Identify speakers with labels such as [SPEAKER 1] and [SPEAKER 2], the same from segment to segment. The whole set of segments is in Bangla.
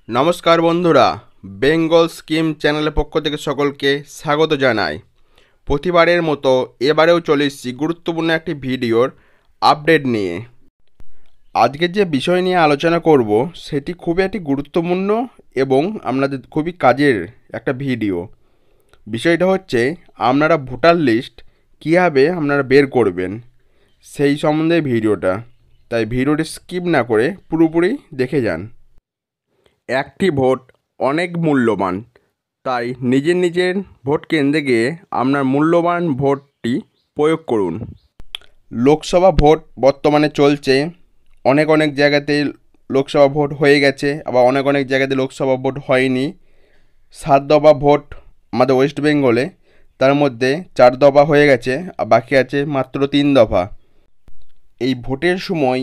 [SPEAKER 1] নমস্কার বন্ধুরা, বেঙ্গল স্কিম চ্যানেলের পক্ষ থেকে সকলকে স্বাগত জানাই। প্রতিবারের মতো এবারেও চলে এসেছি গুরুত্বপূর্ণ একটি ভিডিওর আপডেট নিয়ে। আজকে যে বিষয় নিয়ে আলোচনা করব সেটি খুবই একটি গুরুত্বপূর্ণ এবং আপনাদের খুবই কাজের একটা ভিডিও। বিষয়টা হচ্ছে আপনারা ভোটার লিস্ট কীভাবে আপনারা বের করবেন সেই সম্বন্ধে ভিডিওটা। তাই ভিডিওটি স্কিপ না করে পুরোপুরি দেখে যান। একটি ভোট অনেক মূল্যবান, তাই নিজের ভোট কেন্দ্রে গিয়ে আপনার মূল্যবান ভোটটি প্রয়োগ করুন। লোকসভা ভোট বর্তমানে চলছে, অনেক জায়গাতে লোকসভা ভোট হয়ে গেছে, আবার অনেক জায়গাতে লোকসভা ভোট হয়নি। 7 দফা ভোট আমাদের ওয়েস্ট বেঙ্গলে, তার মধ্যে 4 দফা হয়ে গেছে আর বাকি আছে মাত্র 3 দফা। এই ভোটের সময়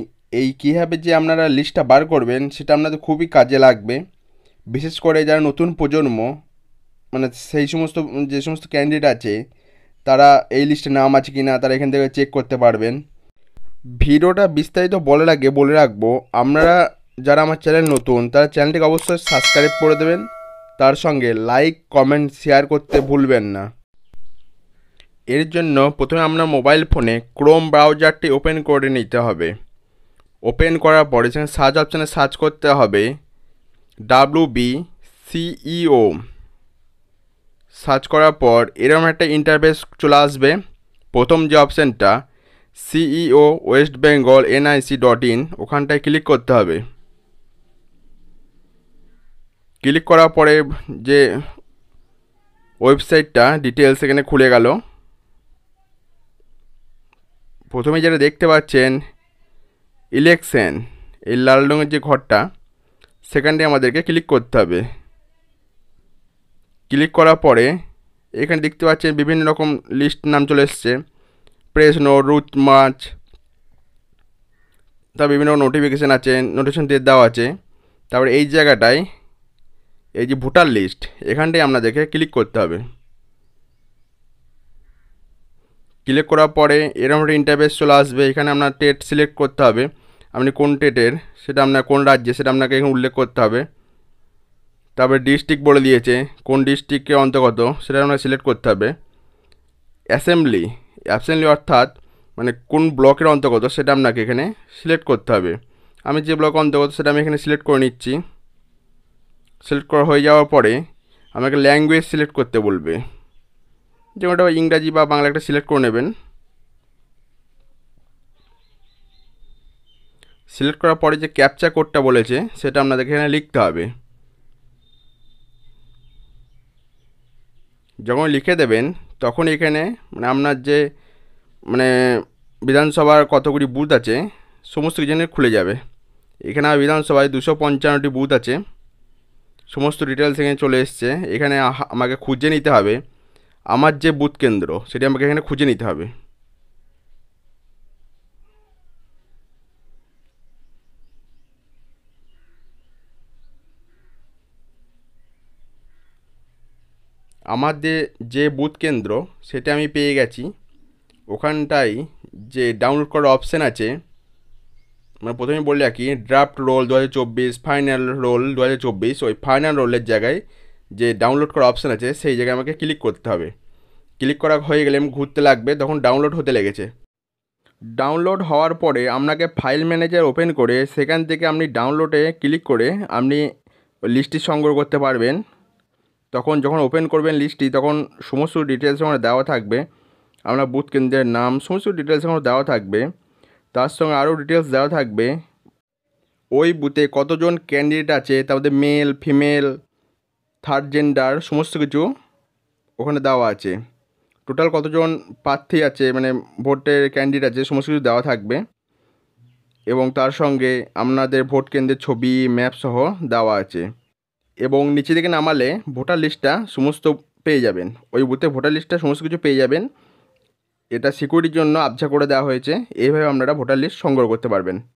[SPEAKER 1] কীভাবে যে আপনারা লিস্টটা বার করবেন সেটা আপনাদের খুবই কাজে লাগবে। বিশেষ করে যারা নতুন প্রজন্ম, মানে সেই সমস্ত যে সমস্ত ক্যান্ডিডেট আছে তারা এই লিস্টে নাম আছে কি না তারা এখান থেকে চেক করতে পারবেন। ভিডিওটা বিস্তারিত বলার আগে বলে রাখবো, আপনারা যারা আমার চ্যানেল নতুন তারা চ্যানেলটিকে অবশ্যই সাবস্ক্রাইব করে দেবেন, তার সঙ্গে লাইক কমেন্ট শেয়ার করতে ভুলবেন না। এর জন্য প্রথমে আপনার মোবাইল ফোনে ক্রোম ব্রাউজারটি ওপেন করে নিতে হবে। ওপেন করার পরে সেখানে সার্চ অপশানে সার্চ করতে হবে WBCEO। সার্চ করার পর এরকম একটা ইন্টারফেস চলে আসবে। প্রথম যে অপশানটা CEO ওয়েস্ট বেঙ্গল NIC.in, ওখানটায় ক্লিক করতে হবে। ক্লিক করার পরে যে ওয়েবসাইটটা ডিটেলস এখানে খুলে গেল। প্রথমে যেটা দেখতে পাচ্ছেন ইলেকশন, এই লাল রঙের যে ঘরটা সেখানটায় আমাদেরকে ক্লিক করতে হবে। ক্লিক করার পরে এখানে দেখতে পাচ্ছেন বিভিন্ন রকম লিস্ট নাম চলে এসছে, প্রেস নোট, রুট মার্চ, তার বিভিন্ন নোটিফিকেশান আছে, নোটিফিকেশান দিয়ে দেওয়া আছে। তারপরে এই জায়গাটায় এই যে ভোটার লিস্ট, এখানটায় আপনাদেরকে ক্লিক করতে হবে। ক্লিক করার পরে এরকম একটা ইন্টারফেস চলে আসবে। এখানে আপনার স্টেট সিলেক্ট করতে হবে, আপনি কোন স্টেটের, সেটা আপনার কোন রাজ্যে সেটা আপনাকে এখানে উল্লেখ করতে হবে। তারপরে ডিস্ট্রিক্ট বলে দিয়েছে, কোন ডিস্ট্রিক্টের অন্তর্গত সেটা আপনাকে সিলেক্ট করতে হবে। অ্যাসেম্বলি অর্থাৎ মানে কোন ব্লকের অন্তর্গত সেটা আপনাকে এখানে সিলেক্ট করতে হবে। আমি যে ব্লক অন্তর্গত সেটা আমি এখানে সিলেক্ট করে নিচ্ছি। সিলেক্ট করা হয়ে যাওয়ার পরে আমাকে ল্যাঙ্গুয়েজ সিলেক্ট করতে বলবে, যেমনটা ইংরাজি বা বাংলা একটা সিলেক্ট করে নেবেন। সিলেক্ট করার পরে যে ক্যাপচা কোডটা বলেছে সেটা আপনাদেরকে এখানে লিখতে হবে। যখন লিখে দেবেন তখন এখানে মানে আপনার যে মানে বিধানসভার কতগুলি বুথ আছে সমস্ত কিছু খুলে যাবে। এখানে বিধানসভায় 255টি বুথ আছে, সমস্ত ডিটেলস এখানে চলে এসছে। এখানে আমাকে খুঁজে নিতে হবে আমার যে বুথ কেন্দ্র সেটি আমাকে এখানে খুঁজে নিতে হবে। আমাদের যে বুথ কেন্দ্র সেটা আমি পেয়ে গেছি। ওখানটায় যে ডাউনলোড করার অপশান আছে, মানে প্রথমে বললে আর কি ড্রাফট রোল 2024, ফাইনাল রোল 2024, ওই ফাইনাল রোলের জায়গায় যে ডাউনলোড করার অপশান আছে সেই জায়গায় আমাকে ক্লিক করতে হবে। ক্লিক করা হয়ে গেলে ঘুরতে লাগবে, তখন ডাউনলোড হতে লেগেছে। ডাউনলোড হওয়ার পরে আপনাকে ফাইল ম্যানেজার ওপেন করে সেখান থেকে আপনি ডাউনলোডে ক্লিক করে আপনি লিস্টটি সংগ্রহ করতে পারবেন। তখন যখন ওপেন করবেন লিস্টটি তখন সমস্ত ডিটেলস ওখানে দেওয়া থাকবে, আপনার বুথ কেন্দ্রের নাম সমস্ত ডিটেলস ওখানে দেওয়া থাকবে। তার সঙ্গে আরও ডিটেলস দেওয়া থাকবে ওই বুথে কতজন ক্যান্ডিডেট আছে, তার মধ্যে মেল ফিমেল থার্ড জেন্ডার সমস্ত কিছু ওখানে দেওয়া আছে। টোটাল কতজন প্রার্থী আছে মানে ভোটের ক্যান্ডিডেট আছে সমস্ত কিছু দেওয়া থাকবে, এবং তার সঙ্গে আপনাদের ভোট কেন্দ্রের ছবি ম্যাপ সহ দেওয়া আছে। এবং নিচে দিকে নামালে ভোটার লিস্টটা সমস্ত পেয়ে যাবেন, ওই বুথে ভোটার লিস্টটা সমস্ত কিছু পেয়ে যাবেন। এটা সিকিউরিটির জন্য আবছা করে দেওয়া হয়েছে। এইভাবে আপনারা ভোটার লিস্ট সংগ্রহ করতে পারবেন।